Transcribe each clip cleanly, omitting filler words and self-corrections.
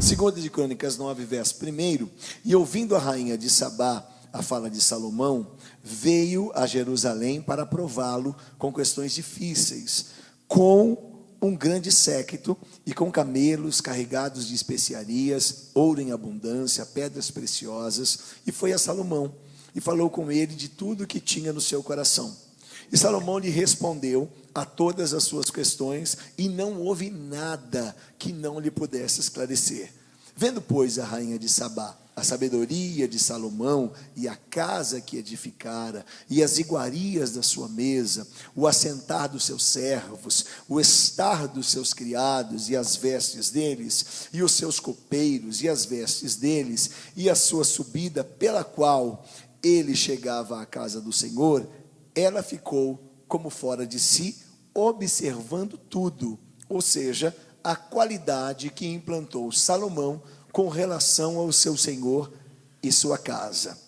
Segunda de Crônicas 9, verso 1. E ouvindo a rainha de Sabá a fala de Salomão, veio a Jerusalém para prová-lo com questões difíceis, com um grande séquito e com camelos carregados de especiarias, ouro em abundância, pedras preciosas, e foi a Salomão, e falou com ele de tudo que tinha no seu coração. E Salomão lhe respondeu a todas as suas questões, e não houve nada que não lhe pudesse esclarecer. Vendo, pois, a rainha de Sabá a sabedoria de Salomão e a casa que edificara, e as iguarias da sua mesa, o assentar dos seus servos, o estar dos seus criados e as vestes deles, e os seus copeiros e as vestes deles, e a sua subida pela qual ele chegava à casa do Senhor, ela ficou como fora de si, observando tudo, ou seja, a qualidade que implantou Salomão com relação ao seu senhor e sua casa.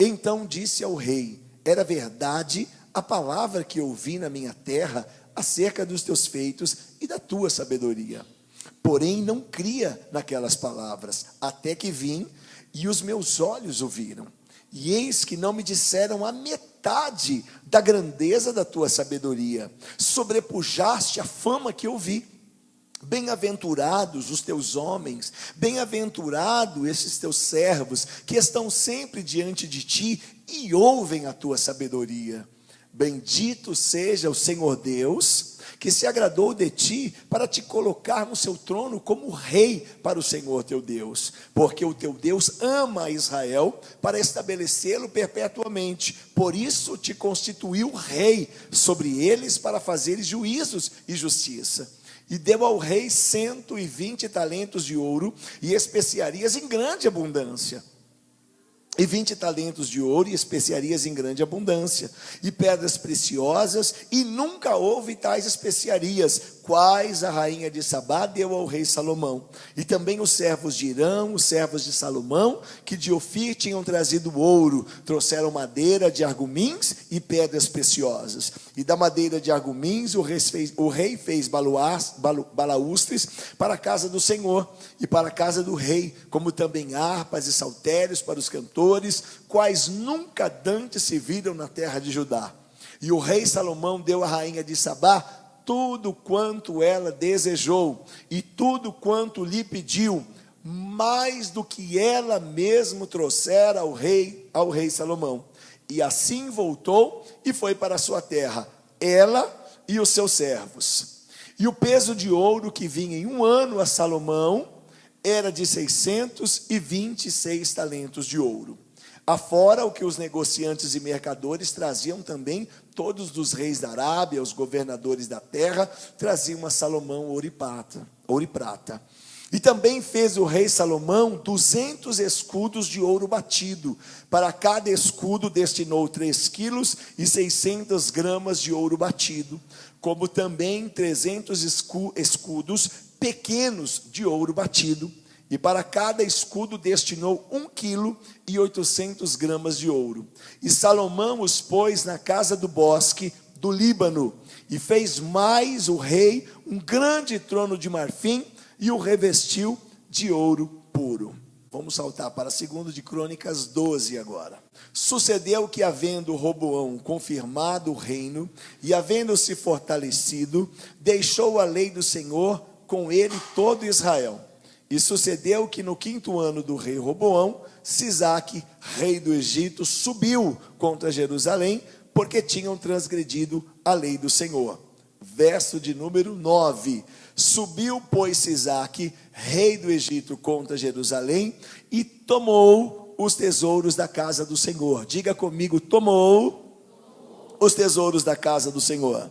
Então disse ao rei: era verdade a palavra que ouvi na minha terra acerca dos teus feitos e da tua sabedoria. Porém não cria naquelas palavras, até que vim e os meus olhos ouviram. E eis que não me disseram a metade da grandeza da tua sabedoria. Sobrepujaste a fama que ouvi. Bem-aventurados os teus homens, bem-aventurados esses teus servos, que estão sempre diante de ti e ouvem a tua sabedoria. Bendito seja o Senhor Deus, que se agradou de ti para te colocar no seu trono como rei para o Senhor teu Deus, porque o teu Deus ama a Israel para estabelecê-lo perpetuamente, por isso te constituiu rei sobre eles para fazeres juízos e justiça. E deu ao rei 120 talentos de ouro e especiarias em grande abundância. E 20 talentos de ouro e especiarias em grande abundância. E pedras preciosas, e nunca houve tais especiarias, quais a rainha de Sabá deu ao rei Salomão. E também os servos de Irão, os servos de Salomão, que de Ofir tinham trazido ouro, trouxeram madeira de argumins e pedras preciosas. E da madeira de argumins o rei fez balaústres para a casa do Senhor e para a casa do rei, como também harpas e saltérios para os cantores, quais nunca dantes se viram na terra de Judá. E o rei Salomão deu à rainha de Sabá tudo quanto ela desejou, e tudo quanto lhe pediu, mais do que ela mesma trouxera ao rei Salomão. E assim voltou e foi para a sua terra, ela e os seus servos. E o peso de ouro que vinha em um ano a Salomão era de 626 talentos de ouro. Afora o que os negociantes e mercadores traziam também, todos dos reis da Arábia, os governadores da terra, traziam a Salomão ouro e prata. E também fez o rei Salomão 200 escudos de ouro batido. Para cada escudo destinou 3 quilos e 600 gramas de ouro batido, como também 300 escudos pequenos de ouro batido. E para cada escudo destinou 1 quilo e 800 gramas de ouro. E Salomão os pôs na casa do bosque do Líbano. E fez mais o rei um grande trono de marfim e o revestiu de ouro puro. Vamos saltar para 2 de Crônicas 12 agora. Sucedeu que, havendo Roboão confirmado o reino e havendo-se fortalecido, deixou a lei do Senhor, com ele todo Israel. E sucedeu que no 5º ano do rei Roboão, Sisaque, rei do Egito, subiu contra Jerusalém, porque tinham transgredido a lei do Senhor. Verso de número 9. Subiu, pois, Sisaque, rei do Egito, contra Jerusalém, e tomou os tesouros da casa do Senhor. Diga comigo: tomou os tesouros da casa do Senhor.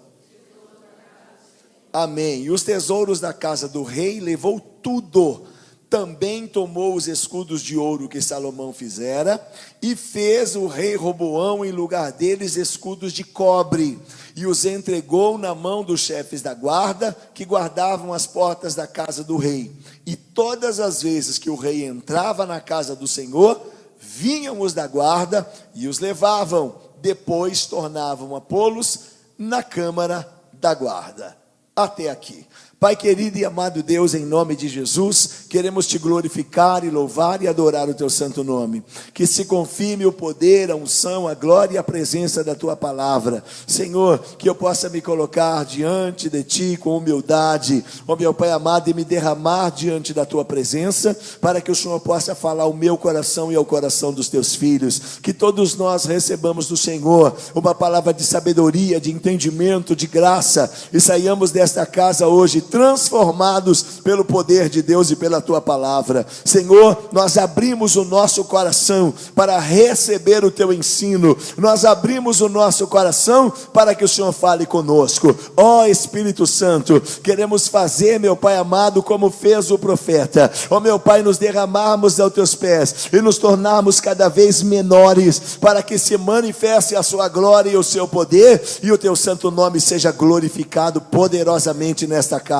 Amém. E os tesouros da casa do rei levou tudo. Também tomou os escudos de ouro que Salomão fizera, e fez o rei Roboão em lugar deles escudos de cobre, e os entregou na mão dos chefes da guarda, que guardavam as portas da casa do rei. E todas as vezes que o rei entrava na casa do Senhor, vinham os da guarda e os levavam, depois tornavam a pô-los na câmara da guarda. até aqui. Pai querido e amado Deus, em nome de Jesus, queremos te glorificar e louvar e adorar o teu santo nome. Que se confirme o poder, a unção, a glória e a presença da tua palavra. Senhor, que eu possa me colocar diante de ti com humildade, ó meu Pai amado, e me derramar diante da tua presença, para que o Senhor possa falar ao meu coração e ao coração dos teus filhos. Que todos nós recebamos do Senhor uma palavra de sabedoria, de entendimento, de graça, e saiamos desta casa hoje transformados pelo poder de Deus e pela tua palavra. Senhor, nós abrimos o nosso coração para receber o teu ensino, nós abrimos o nosso coração para que o Senhor fale conosco. Ó Espírito Santo, queremos fazer, meu Pai amado, como fez o profeta, ó meu Pai, nos derramarmos aos teus pés e nos tornarmos cada vez menores, para que se manifeste a sua glória e o seu poder, e o teu santo nome seja glorificado poderosamente nesta casa.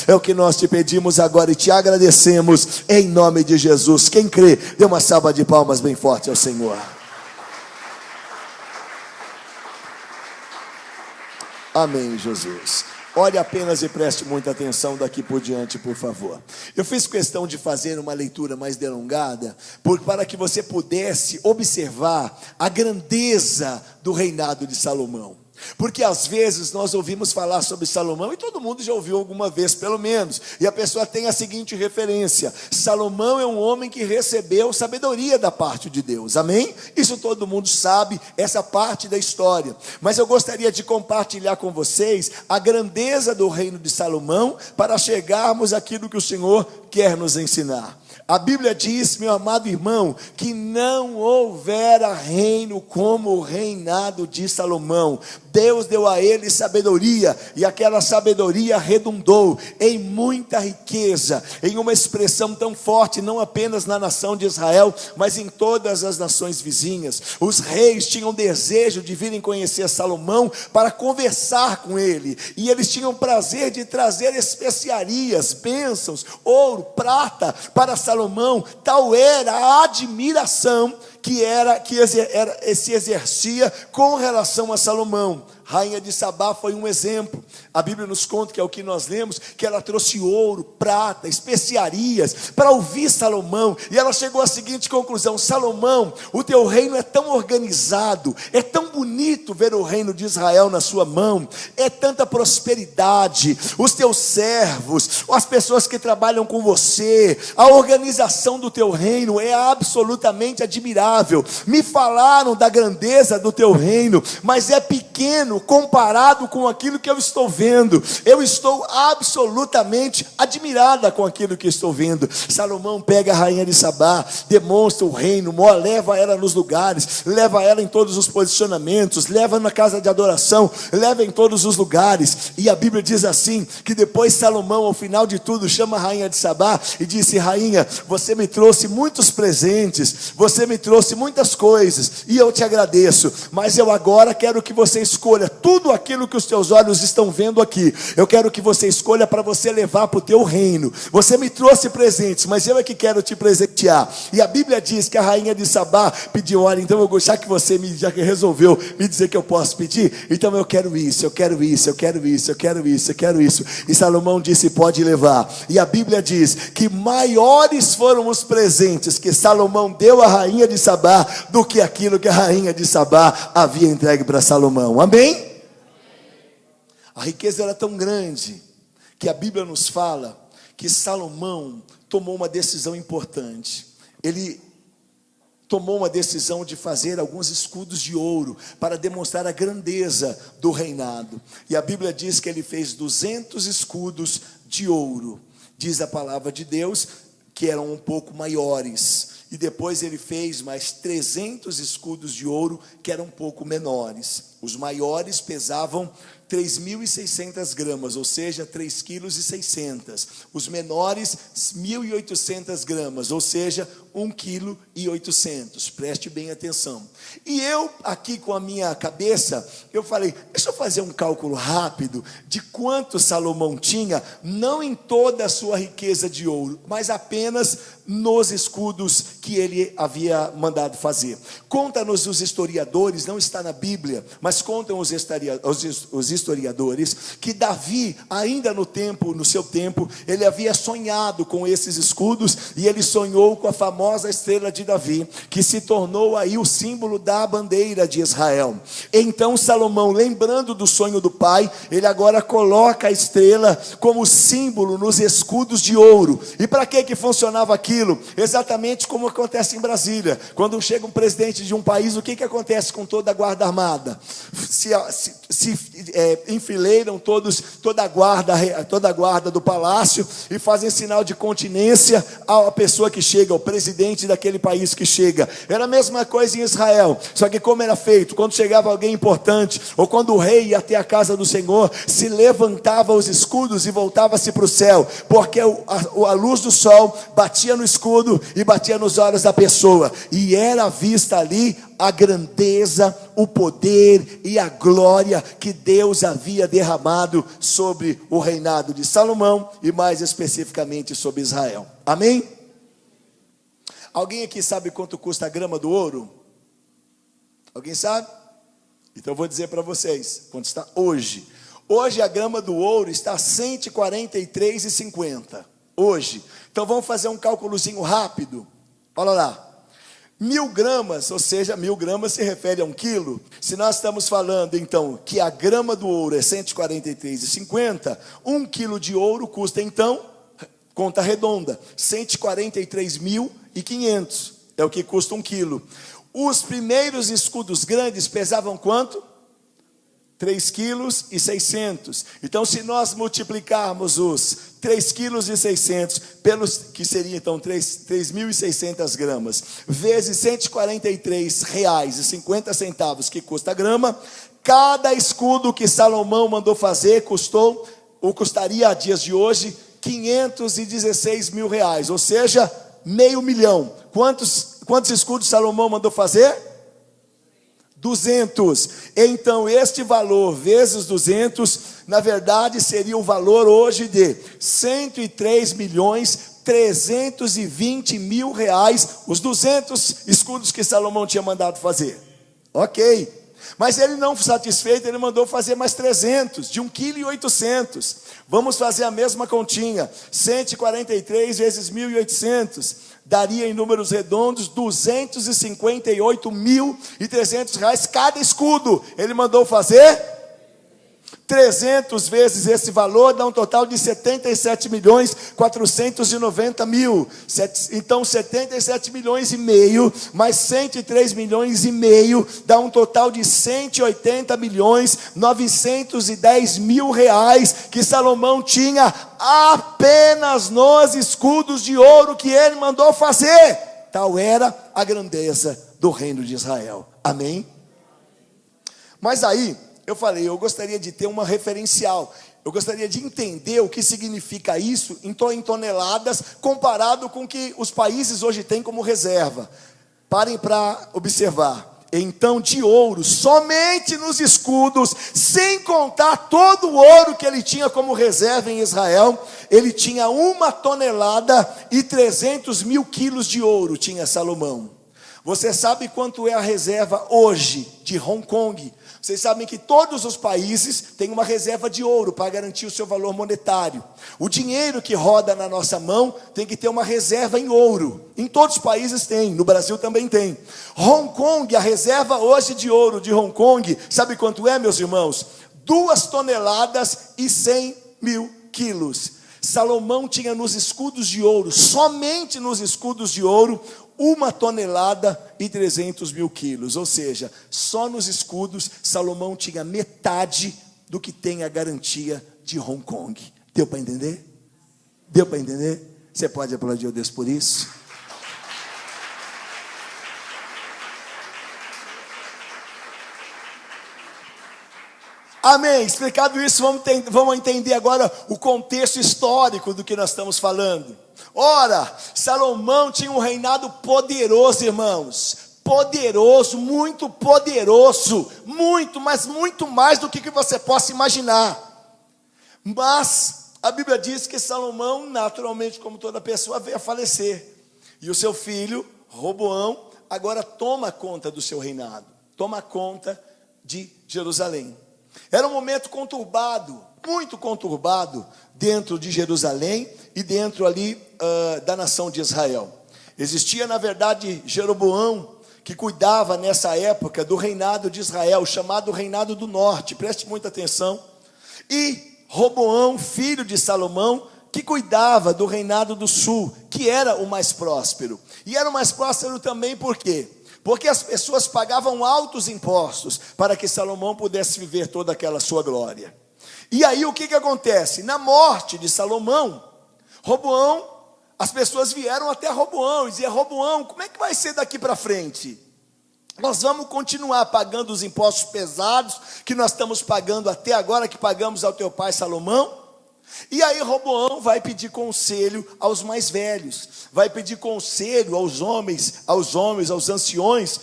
É o que nós te pedimos agora e te agradecemos em nome de Jesus. Quem crê, dê uma salva de palmas bem forte ao Senhor. Amém, Jesus. Olhe apenas e preste muita atenção daqui por diante, por favor. Eu fiz questão de fazer uma leitura mais delongada, para que você pudesse observar a grandeza do reinado de Salomão. Porque às vezes nós ouvimos falar sobre Salomão, e todo mundo já ouviu alguma vez pelo menos, e a pessoa tem a seguinte referência: Salomão é um homem que recebeu sabedoria da parte de Deus, amém? Isso todo mundo sabe, essa parte da história. Mas eu gostaria de compartilhar com vocês a grandeza do reino de Salomão, para chegarmos àquilo que o Senhor quer nos ensinar. A Bíblia diz, meu amado irmão, que não houvera reino como o reinado de Salomão. Deus deu a ele sabedoria, e aquela sabedoria redundou em muita riqueza, em uma expressão tão forte, não apenas na nação de Israel, mas em todas as nações vizinhas. Os reis tinham desejo de virem conhecer Salomão para conversar com ele, e eles tinham prazer de trazer especiarias, bênçãos, ouro, prata para Salomão. Tal era a admiração que se exercia com relação a Salomão. Rainha de Sabá foi um exemplo. A Bíblia nos conta, que é o que nós lemos, que ela trouxe ouro, prata, especiarias para ouvir Salomão, e ela chegou à seguinte conclusão: Salomão, o teu reino é tão organizado, é tão bonito ver o reino de Israel na sua mão, é tanta prosperidade, os teus servos, as pessoas que trabalham com você, a organização do teu reino é absolutamente admirável. Me falaram da grandeza do teu reino, mas é pequeno comparado com aquilo que eu estou vendo. Eu estou absolutamente admirada com aquilo que estou vendo. Salomão pega a rainha de Sabá, demonstra o reino, leva ela nos lugares, leva ela em todos os posicionamentos, leva na casa de adoração, leva em todos os lugares. E a Bíblia diz assim, que depois Salomão, ao final de tudo, chama a rainha de Sabá e disse: rainha, você me trouxe muitos presentes, você me trouxe muitas coisas, e eu te agradeço, mas eu agora quero que você escolha tudo aquilo que os teus olhos estão vendo aqui. Eu quero que você escolha para você levar para o teu reino. Você me trouxe presentes, mas eu é que quero te presentear. E a Bíblia diz que a rainha de Sabá pediu: olha, então eu gostar que você já resolveu me dizer que eu posso pedir, então eu quero isso, eu quero isso, eu quero isso, eu quero isso, eu quero isso. E Salomão disse: pode levar. E a Bíblia diz que maiores foram os presentes que Salomão deu à rainha de Sabá do que aquilo que a rainha de Sabá havia entregue para Salomão. Amém? A riqueza era tão grande que a Bíblia nos fala que Salomão tomou uma decisão importante. Ele tomou uma decisão de fazer alguns escudos de ouro para demonstrar a grandeza do reinado. E a Bíblia diz que ele fez 200 escudos de ouro. Diz a palavra de Deus que eram um pouco maiores. E depois ele fez mais 300 escudos de ouro que eram um pouco menores. Os maiores pesavam 3.600 gramas, ou seja, 3,6 kg. Os menores, 1.800 gramas, ou seja, 1,8 kg. Preste bem atenção. E eu, aqui com a minha cabeça, eu falei: deixa eu fazer um cálculo rápido de quanto Salomão tinha, não em toda a sua riqueza de ouro, mas apenas nos escudos que ele havia mandado fazer. Conta-nos os historiadores, não está na Bíblia, mas mas contam os historiadores que Davi, ainda no seu tempo, ele havia sonhado com esses escudos, e ele sonhou com a famosa estrela de Davi, que se tornou aí o símbolo da bandeira de Israel. Então Salomão, lembrando do sonho do pai, ele agora coloca a estrela como símbolo nos escudos de ouro. E para que funcionava aquilo? Exatamente como acontece em Brasília. Quando chega um presidente de um país, o que acontece com toda a guarda armada? Se enfileiram toda a guarda do palácio e fazem sinal de continência à pessoa que chega, ao presidente daquele país que chega. Era a mesma coisa em Israel, só que como era feito? Quando chegava alguém importante, ou quando o rei ia até a casa do Senhor, se levantava os escudos e voltava-se para o céu, porque a luz do sol batia no escudo e batia nos olhos da pessoa, e era vista ali a grandeza, o poder e a glória que Deus havia derramado sobre o reinado de Salomão, e mais especificamente sobre Israel. Amém? Alguém aqui sabe quanto custa a grama do ouro? Alguém sabe? Então eu vou dizer para vocês quanto está hoje. Hoje a grama do ouro está R$ 143,50. Hoje. Então vamos fazer um cálculozinho rápido. Olha lá. 1.000 gramas, ou seja, 1.000 gramas se refere a 1 quilo. Se nós estamos falando, então, que a grama do ouro é R$ 143,50, 1 quilo de ouro custa, então, conta redonda, 143.500, é o que custa 1 quilo. Os primeiros escudos grandes pesavam quanto? 3,6 quilos. Então, se nós multiplicarmos os 3,6 quilos pelos, que seria então 3.600 gramas, vezes R$ 143,50 que custa a grama, cada escudo que Salomão mandou fazer custaria a dias de hoje 516 mil reais, ou seja, R$500 mil. Quantos escudos Salomão mandou fazer? 200. Então este valor vezes 200, na verdade seria o valor hoje de 103.320.000 reais, os 200 escudos que Salomão tinha mandado fazer. Ok. Mas ele não satisfeito, ele mandou fazer mais 300, de 1,8 kg. Vamos fazer a mesma continha. 143 vezes 1.800 daria em números redondos R$ 258.300 cada escudo. Ele mandou fazer 300 vezes esse valor, dá um total de 77.490.000. Então 77,5 milhões mais 103,5 milhões dá um total de 180.910.000 reais que Salomão tinha apenas nos escudos de ouro que ele mandou fazer. Tal era a grandeza do reino de Israel. Amém? Mas aí eu falei, eu gostaria de ter uma referencial, eu gostaria de entender o que significa isso em toneladas, comparado com o que os países hoje têm como reserva. Parem para observar. Então, de ouro, somente nos escudos, sem contar todo o ouro que ele tinha como reserva em Israel, ele tinha 1,3 quilos de ouro, tinha Salomão. Você sabe quanto é a reserva hoje de Hong Kong? Vocês sabem que todos os países têm uma reserva de ouro para garantir o seu valor monetário. O dinheiro que roda na nossa mão tem que ter uma reserva em ouro. Em todos os países tem, no Brasil também tem. Hong Kong, a reserva hoje de ouro de Hong Kong, sabe quanto é, meus irmãos? 2,1 quilos. Salomão tinha nos escudos de ouro, somente nos escudos de ouro, 1,3 quilos, ou seja, só nos escudos Salomão tinha metade do que tem a garantia de Hong Kong. Deu para entender? Deu para entender? Você pode aplaudir a Deus por isso? Amém, explicado isso, vamos entender agora o contexto histórico do que nós estamos falando. Ora, Salomão tinha um reinado poderoso, irmãos, poderoso, muito poderoso, muito, mas muito mais do que você possa imaginar. Mas a Bíblia diz que Salomão, naturalmente, como toda pessoa, veio a falecer, e o seu filho, Roboão, agora toma conta do seu reinado, toma conta de Jerusalém. Era um momento conturbado, muito conturbado, dentro de Jerusalém e dentro ali da nação de Israel. Existia, na verdade, Jeroboão, que cuidava nessa época do reinado de Israel, chamado Reinado do Norte, preste muita atenção, e Roboão, filho de Salomão, que cuidava do reinado do sul, que era o mais próspero. E era o mais próspero também por quê? Porque as pessoas pagavam altos impostos para que Salomão pudesse viver toda aquela sua glória. E aí o que acontece? Na morte de Salomão, Roboão, as pessoas vieram até Roboão e diziam: Roboão, como é que vai ser daqui para frente? Nós vamos continuar pagando os impostos pesados que nós estamos pagando até agora, que pagamos ao teu pai Salomão? E aí Roboão vai pedir conselho aos mais velhos, vai pedir conselho aos homens, aos anciões,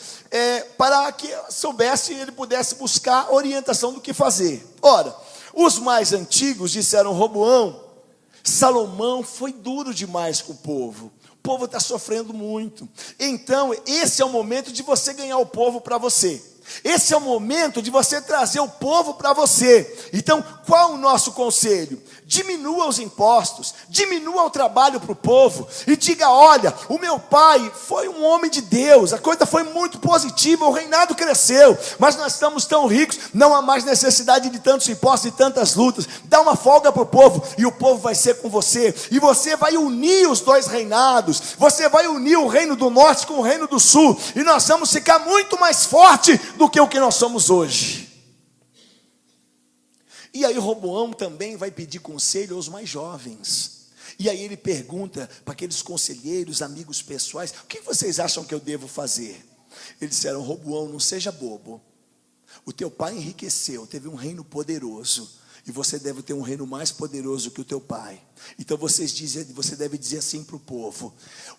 para que soubesse, ele pudesse buscar orientação do que fazer. Ora, os mais antigos disseram: Roboão, Salomão foi duro demais com o povo está sofrendo muito, então esse é o momento de você ganhar o povo para você. Esse é o momento de você trazer o povo para você. Então, qual o nosso conselho? Diminua os impostos, diminua o trabalho para o povo e diga: olha, o meu pai foi um homem de Deus, a coisa foi muito positiva, o reinado cresceu, mas nós estamos tão ricos, não há mais necessidade de tantos impostos e tantas lutas. Dá uma folga para o povo e o povo vai ser com você, e você vai unir os dois reinados, você vai unir o reino do norte com o reino do sul, e nós vamos ficar muito mais forte do que o que nós somos hoje. E aí Roboão também vai pedir conselho aos mais jovens. E aí ele pergunta para aqueles conselheiros, amigos pessoais: o que vocês acham que eu devo fazer? Eles disseram: Roboão, não seja bobo. O teu pai enriqueceu, teve um reino poderoso, e você deve ter um reino mais poderoso que o teu pai. Então você deve dizer assim para o povo: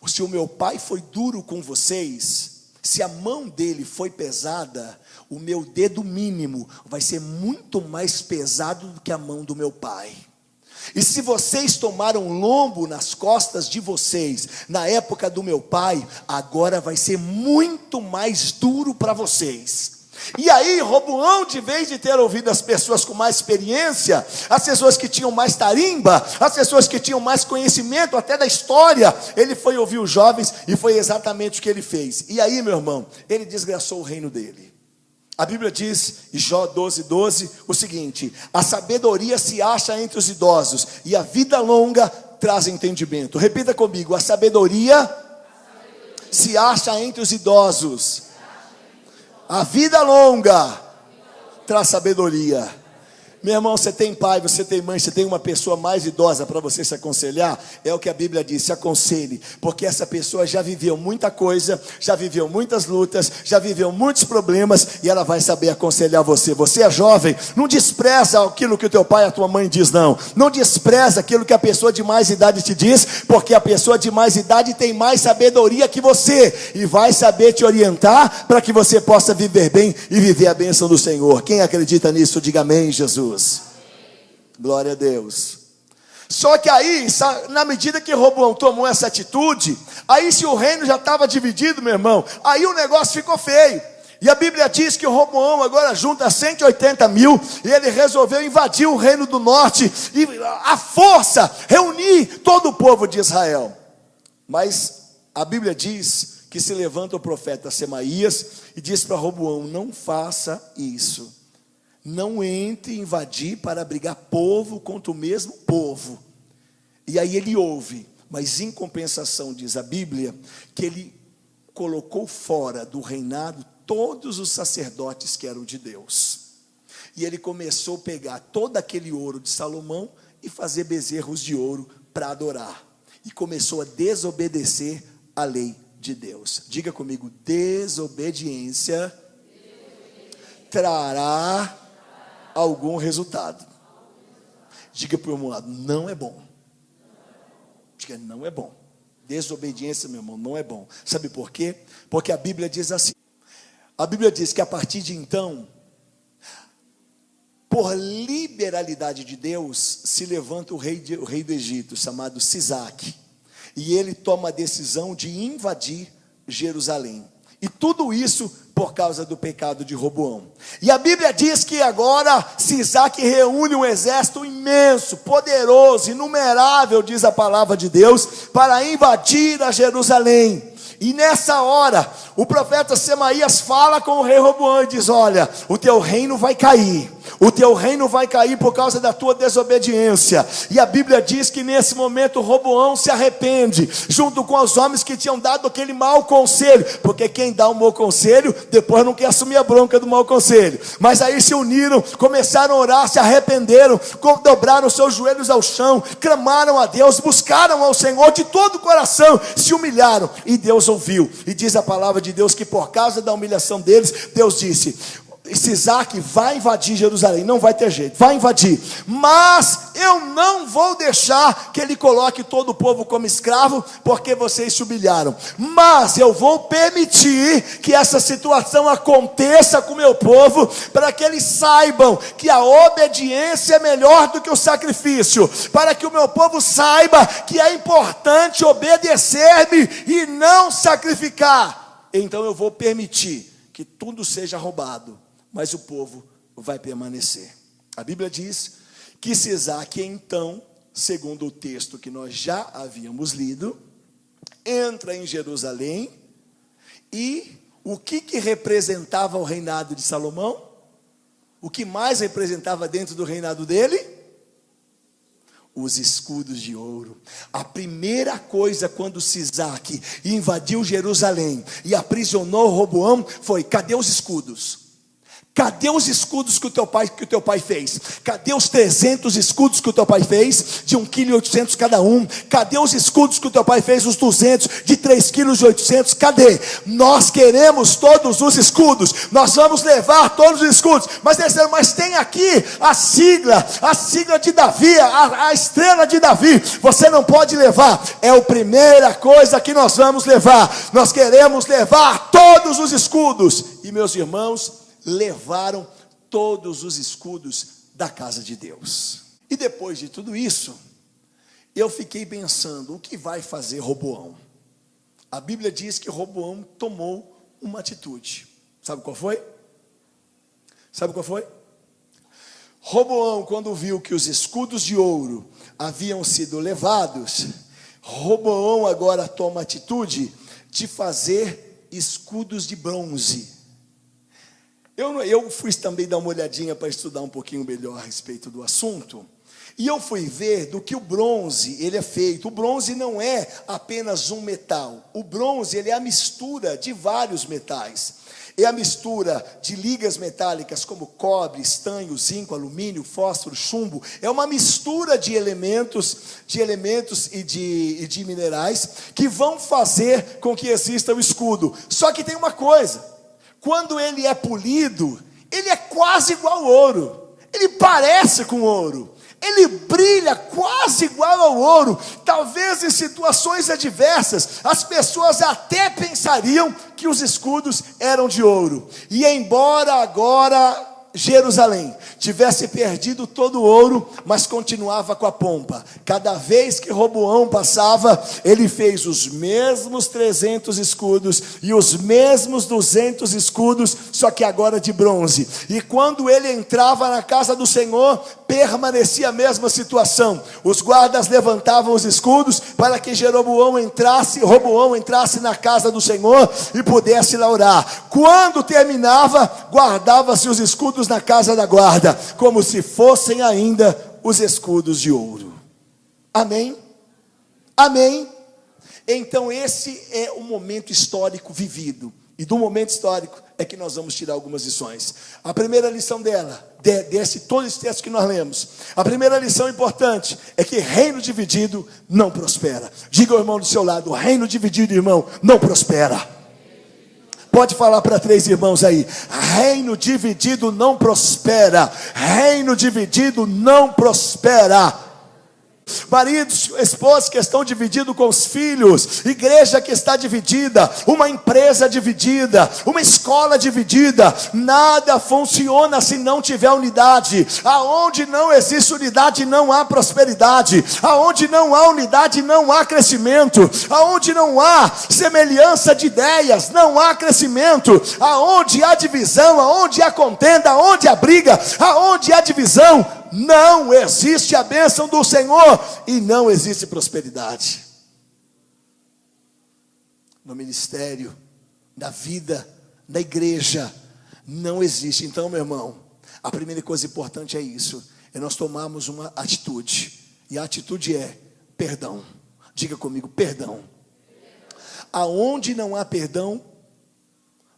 se o meu pai foi duro com vocês, se a mão dele foi pesada, o meu dedo mínimo vai ser muito mais pesado do que a mão do meu pai. E se vocês tomaram lombo nas costas de vocês na época do meu pai, agora vai ser muito mais duro para vocês. E aí Roboão, de vez de ter ouvido as pessoas com mais experiência, as pessoas que tinham mais tarimba, as pessoas que tinham mais conhecimento até da história, ele foi ouvir os jovens e foi exatamente o que ele fez. E aí, meu irmão, ele desgraçou o reino dele. A Bíblia diz, em Jó 12:12, o seguinte: a sabedoria se acha entre os idosos, e a vida longa traz entendimento. Repita comigo: a sabedoria se acha entre os idosos, a vida longa traz sabedoria. Meu irmão, você tem pai, você tem mãe, você tem uma pessoa mais idosa para você se aconselhar? É o que a Bíblia diz: se aconselhe, porque essa pessoa já viveu muita coisa, já viveu muitas lutas, já viveu muitos problemas, e ela vai saber aconselhar você. Você é jovem, não despreza aquilo que o teu pai e a tua mãe diz, não despreza aquilo que a pessoa de mais idade te diz, porque a pessoa de mais idade tem mais sabedoria que você, e vai saber te orientar para que você possa viver bem e viver a bênção do Senhor. Quem acredita nisso, diga amém, Jesus. Glória a Deus. Só que aí, na medida que Roboão tomou essa atitude, aí se o reino já estava dividido, meu irmão, aí o negócio ficou feio. E a Bíblia diz que o Roboão agora junta 180 mil, e ele resolveu invadir o reino do norte, e à força reunir todo o povo de Israel. Mas a Bíblia diz que se levanta o profeta Semaías e diz para Roboão: não faça isso. Não entre invadir para abrigar povo contra o mesmo povo. E aí ele ouve, mas em compensação diz a Bíblia que ele colocou fora do reinado todos os sacerdotes que eram de Deus. E ele começou a pegar todo aquele ouro de Salomão e fazer bezerros de ouro para adorar. E começou a desobedecer a lei de Deus. Diga comigo: desobediência trará algum resultado. Diga para o meu lado: não é bom. Diga: não é bom. Desobediência, meu irmão, não é bom. Sabe por quê? Porque a Bíblia diz assim. A Bíblia diz que a partir de então, por liberalidade de Deus, se levanta o rei do Egito, chamado Sisaque, e ele toma a decisão de invadir Jerusalém. E tudo isso por causa do pecado de Roboão. E a Bíblia diz que agora Sisaque reúne um exército imenso, poderoso, inumerável, diz a palavra de Deus, para invadir a Jerusalém. E nessa hora, o profeta Semaías fala com o rei Roboão e diz: olha, o teu reino vai cair. O teu reino vai cair por causa da tua desobediência. E a Bíblia diz que nesse momento Roboão se arrepende, junto com os homens que tinham dado aquele mau conselho. Porque quem dá um mau conselho, depois não quer assumir a bronca do mau conselho. Mas aí se uniram, começaram a orar, se arrependeram, dobraram seus joelhos ao chão, clamaram a Deus, buscaram ao Senhor de todo o coração, se humilharam. E Deus ouviu. E diz a palavra de Deus que por causa da humilhação deles, Deus disse: Sisaque vai invadir Jerusalém, não vai ter jeito, vai invadir, mas eu não vou deixar que ele coloque todo o povo como escravo, porque vocês se humilharam, mas eu vou permitir que essa situação aconteça com o meu povo, para que eles saibam que a obediência é melhor do que o sacrifício, para que o meu povo saiba que é importante obedecer-me e não sacrificar. Então eu vou permitir que tudo seja roubado, mas o povo vai permanecer. A Bíblia diz que Sisaque então, segundo o texto que nós já havíamos lido, entra em Jerusalém. E o que representava o reinado de Salomão? O que mais representava dentro do reinado dele? Os escudos de ouro. A primeira coisa quando Sisaque invadiu Jerusalém e aprisionou Roboão foi: cadê os escudos? Cadê os escudos que o teu pai fez? Cadê os 300 escudos que o teu pai fez? De 1,8 kg cada um. Cadê os escudos que o teu pai fez? Os 200, de 3,8 kg. Cadê? Nós queremos todos os escudos. Nós vamos levar todos os escudos. Mas tem aqui a sigla de Davi, a estrela de Davi. Você não pode levar. É a primeira coisa que nós vamos levar. Nós queremos levar todos os escudos. E meus irmãos, levaram todos os escudos da casa de Deus. E depois de tudo isso, eu fiquei pensando: o que vai fazer Roboão? A Bíblia diz que Roboão tomou uma atitude. Sabe qual foi? Roboão, quando viu que os escudos de ouro haviam sido levados, Roboão agora toma a atitude de fazer escudos de bronze. Eu fui também dar uma olhadinha para estudar um pouquinho melhor a respeito do assunto, e eu fui ver do que o bronze ele é feito. O bronze não é apenas um metal. O bronze ele é a mistura de vários metais. É a mistura de ligas metálicas como cobre, estanho, zinco, alumínio, fósforo, chumbo. É uma mistura de elementos e de minerais que vão fazer com que exista o escudo. Só que tem uma coisa: quando ele é polido, ele é quase igual ao ouro. Ele parece com ouro. Ele brilha quase igual ao ouro. Talvez em situações adversas, as pessoas até pensariam que os escudos eram de ouro. E embora agora Jerusalém tivesse perdido todo o ouro, mas continuava com a pompa. Cada vez que Roboão passava, ele fez os mesmos 300 escudos e os mesmos 200 escudos, só que agora de bronze. E quando ele entrava na casa do Senhor, permanecia a mesma situação. Os guardas levantavam os escudos para que Roboão entrasse na casa do Senhor e pudesse lá orar. Quando terminava, guardava-se os escudos na casa da guarda, como se fossem ainda os escudos de ouro. Amém? Amém? Então esse é o momento histórico vivido, e do momento histórico é que nós vamos tirar algumas lições. A primeira lição todo esse texto que nós lemos, a primeira lição importante é que reino dividido não prospera. Diga ao irmão do seu lado: reino dividido, irmão, não prospera. Pode falar para 3 irmãos aí: reino dividido não prospera. Reino dividido não prospera. maridos, esposas que estão divididos com os filhos, igreja que está dividida, uma empresa dividida, uma escola dividida. Nada funciona se não tiver unidade. Aonde não existe unidade não há prosperidade, aonde não há unidade não há crescimento, aonde não há semelhança de ideias não há crescimento, aonde há divisão, aonde há contenda, aonde há briga, aonde há divisão, não existe a bênção do Senhor e não existe prosperidade. No ministério, na vida, na igreja, não existe. Então, meu irmão, a primeira coisa importante é isso, é nós tomarmos uma atitude, e a atitude é perdão. Diga comigo, perdão. Aonde não há perdão,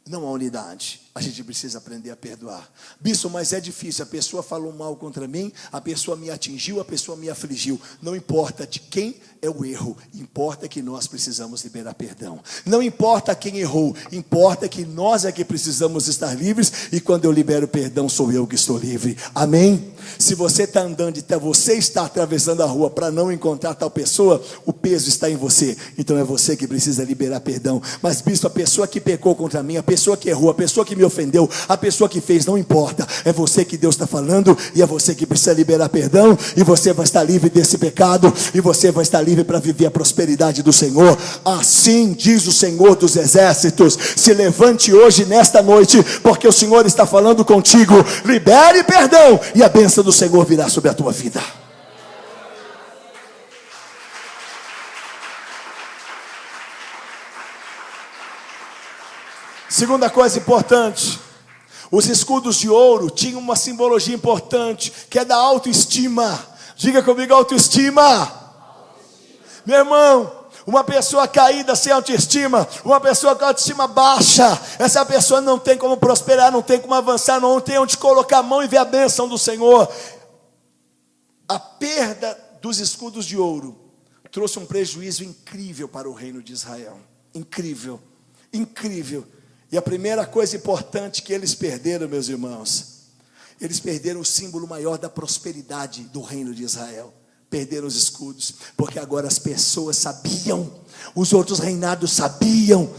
não há unidade. A gente precisa aprender a perdoar. Bispo, mas é difícil, a pessoa falou mal contra mim, a pessoa me atingiu, a pessoa me afligiu. Não importa de quem é o erro, importa que nós precisamos liberar perdão. Não importa quem errou, importa que nós é que precisamos estar livres, e quando eu libero perdão, sou eu que estou livre. Amém? Se você está andando, você está atravessando a rua para não encontrar tal pessoa, o peso está em você, então é você que precisa liberar perdão. Mas bispo, a pessoa que pecou contra mim, a pessoa que errou, a pessoa que me ofendeu, a pessoa que fez, não importa, é você que Deus está falando, e é você que precisa liberar perdão, e você vai estar livre desse pecado, e você vai estar livre para viver a prosperidade do Senhor. Assim diz o Senhor dos exércitos. Se levante hoje, nesta noite, porque o Senhor está falando contigo. Libere perdão, e a bênção do Senhor virá sobre a tua vida. Segunda coisa importante, os escudos de ouro tinham uma simbologia importante, que é da autoestima. Diga comigo, autoestima. Meu irmão, uma pessoa caída sem autoestima, uma pessoa com autoestima baixa, essa pessoa não tem como prosperar, não tem como avançar, não tem onde colocar a mão e ver a bênção do Senhor. A perda dos escudos de ouro trouxe um prejuízo incrível para o reino de Israel. Incrível, incrível. E a primeira coisa importante que eles perderam, meus irmãos, eles perderam o símbolo maior da prosperidade do reino de Israel. Perderam os escudos, porque agora as pessoas sabiam, os outros reinados sabiam.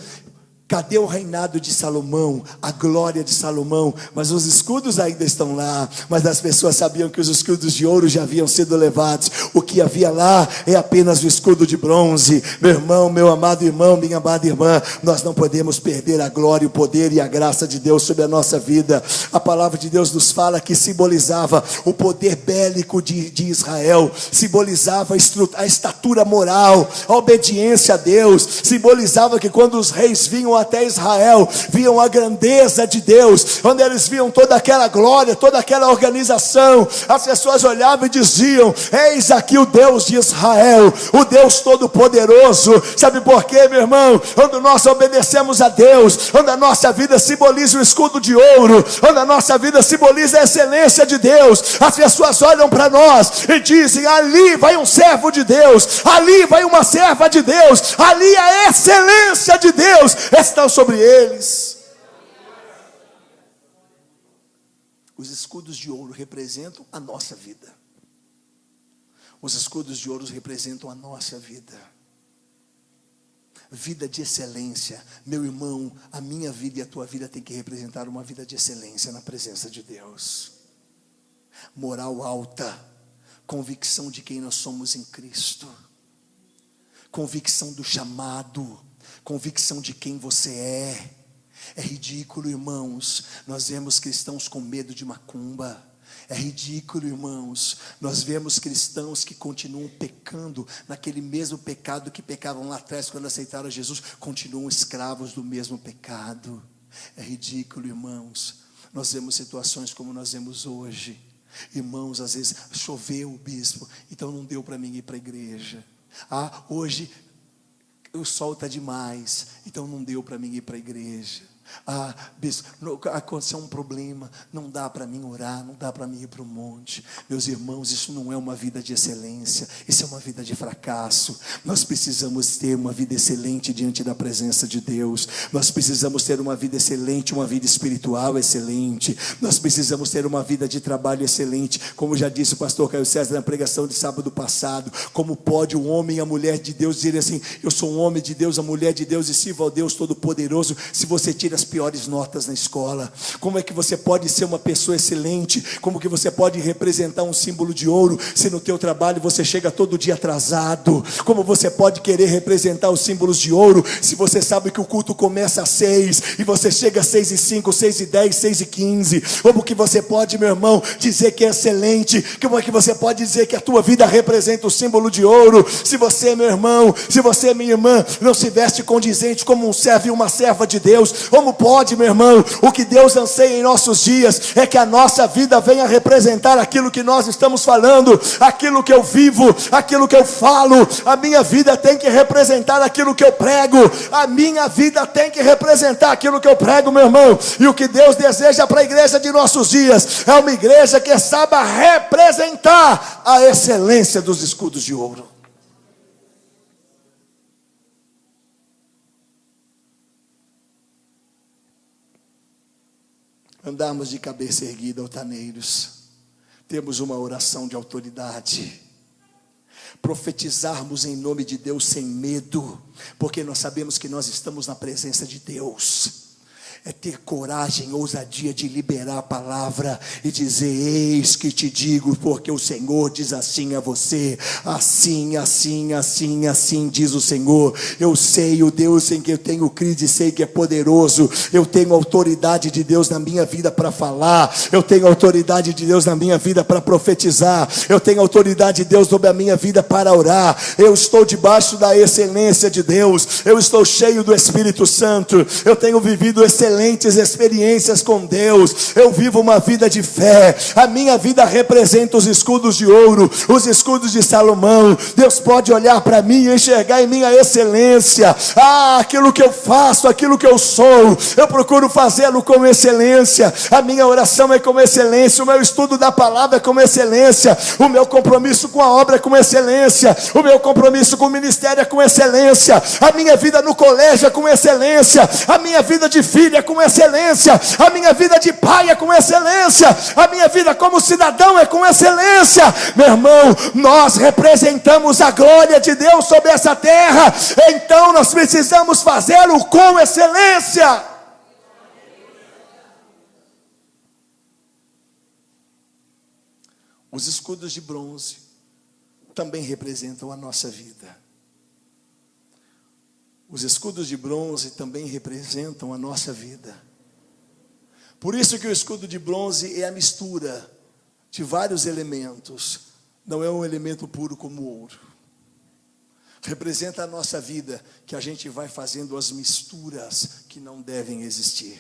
Cadê o reinado de Salomão, a glória de Salomão? Mas os escudos ainda estão lá. Mas as pessoas sabiam que os escudos de ouro já haviam sido levados. O que havia lá é apenas o escudo de bronze. Meu irmão, meu amado irmão, minha amada irmã, nós não podemos perder a glória, o poder e a graça de Deus sobre a nossa vida. A palavra de Deus nos fala que simbolizava o poder bélico de Israel, simbolizava a estatura moral, a obediência a Deus, simbolizava que quando os reis vinham até Israel, viam a grandeza de Deus, quando eles viam toda aquela glória, toda aquela organização, as pessoas olhavam e diziam: eis aqui o Deus de Israel, o Deus todo-poderoso. Sabe por quê, meu irmão? Quando nós obedecemos a Deus, quando a nossa vida simboliza o escudo de ouro, quando a nossa vida simboliza a excelência de Deus, as pessoas olham para nós e dizem: ali vai um servo de Deus, ali vai uma serva de Deus, ali a excelência de Deus estão sobre eles. Os escudos de ouro representam a nossa vida. Os escudos de ouro representam a nossa vida. Vida de excelência. Meu irmão, a minha vida e a tua vida tem que representar uma vida de excelência na presença de Deus. Moral alta, convicção de quem nós somos em Cristo, convicção do chamado, convicção de quem você é. É ridículo, irmãos, nós vemos cristãos com medo de macumba. É ridículo, irmãos, nós vemos cristãos que continuam pecando naquele mesmo pecado que pecavam lá atrás quando aceitaram Jesus, continuam escravos do mesmo pecado. É ridículo, irmãos. Nós vemos situações como nós vemos hoje. Irmãos, às vezes choveu, bispo, então não deu para mim ir para a igreja. Hoje o sol está demais, então não deu para mim ir para a igreja. Ah, bispo, aconteceu um problema, não dá para mim orar, não dá para mim ir para o monte. Meus irmãos, isso não é uma vida de excelência, isso é uma vida de fracasso. Nós precisamos ter uma vida excelente diante da presença de Deus. Nós precisamos ter uma vida excelente, uma vida espiritual excelente. Nós precisamos ter uma vida de trabalho excelente. Como já disse o pastor Caio César na pregação de sábado passado, como pode o homem e a mulher de Deus dizer assim: eu sou um homem de Deus, a mulher de Deus, e sirvo ao Deus Todo-Poderoso, se você tira as piores notas na escola? Como é que você pode ser uma pessoa excelente? Como que você pode representar um símbolo de ouro se no teu trabalho você chega todo dia atrasado? Como você pode querer representar os símbolos de ouro se você sabe que o culto começa às 6 e você chega às 6:05, 6:10, 6:15? Como que você pode, meu irmão, dizer que é excelente? Como é que você pode dizer que a tua vida representa o símbolo de ouro se você, meu irmão, se você, minha irmã, não se veste condizente como um servo e uma serva de Deus? Como pode, meu irmão? O que Deus anseia em nossos dias é que a nossa vida venha representar aquilo que nós estamos falando, aquilo que eu vivo, aquilo que eu falo. A minha vida tem que representar aquilo que eu prego. A minha vida tem que representar aquilo que eu prego, meu irmão. E o que Deus deseja para a igreja de nossos dias é uma igreja que saiba representar a excelência dos escudos de ouro. Andarmos de cabeça erguida, altaneiros. Temos uma oração de autoridade. Profetizarmos em nome de Deus sem medo, porque nós sabemos que nós estamos na presença de Deus. É ter coragem, ousadia de liberar a palavra e dizer: eis que te digo, porque o Senhor diz assim a você. Assim, assim, assim, assim diz o Senhor. Eu sei o Deus em que eu tenho crido e sei que é poderoso. Eu tenho autoridade de Deus na minha vida para falar. Eu tenho autoridade de Deus na minha vida para profetizar. Eu tenho autoridade de Deus sobre a minha vida para orar. Eu estou debaixo da excelência de Deus. Eu estou cheio do Espírito Santo. Eu tenho vivido excelentes experiências com Deus. Eu vivo uma vida de fé. A minha vida representa os escudos de ouro, os escudos de Salomão. Deus pode olhar para mim e enxergar em mim a excelência. Aquilo que eu faço, aquilo que eu sou, eu procuro fazê-lo com excelência. A minha oração é com excelência, o meu estudo da palavra é com excelência, o meu compromisso com a obra é com excelência, o meu compromisso com o ministério é com excelência, a minha vida no colégio é com excelência, a minha vida de filho é com excelência, a minha vida de pai é com excelência, a minha vida como cidadão é com excelência. Meu irmão, nós representamos a glória de Deus sobre essa terra, então nós precisamos fazê-lo com excelência. Os escudos de bronze também representam a nossa vida. Os escudos de bronze também representam a nossa vida. Por isso que o escudo de bronze é a mistura de vários elementos. Não é um elemento puro como o ouro. Representa a nossa vida, que a gente vai fazendo as misturas que não devem existir.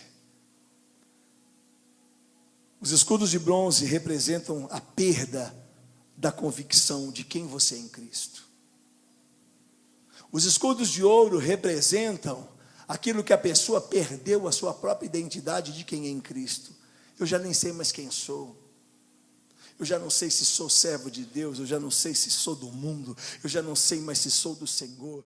Os escudos de bronze representam a perda da convicção de quem você é em Cristo. Os escudos de ouro representam aquilo que a pessoa perdeu a sua própria identidade de quem é em Cristo. Eu já nem sei mais quem sou. Eu já não sei se sou servo de Deus, eu já não sei se sou do mundo, eu já não sei mais se sou do Senhor.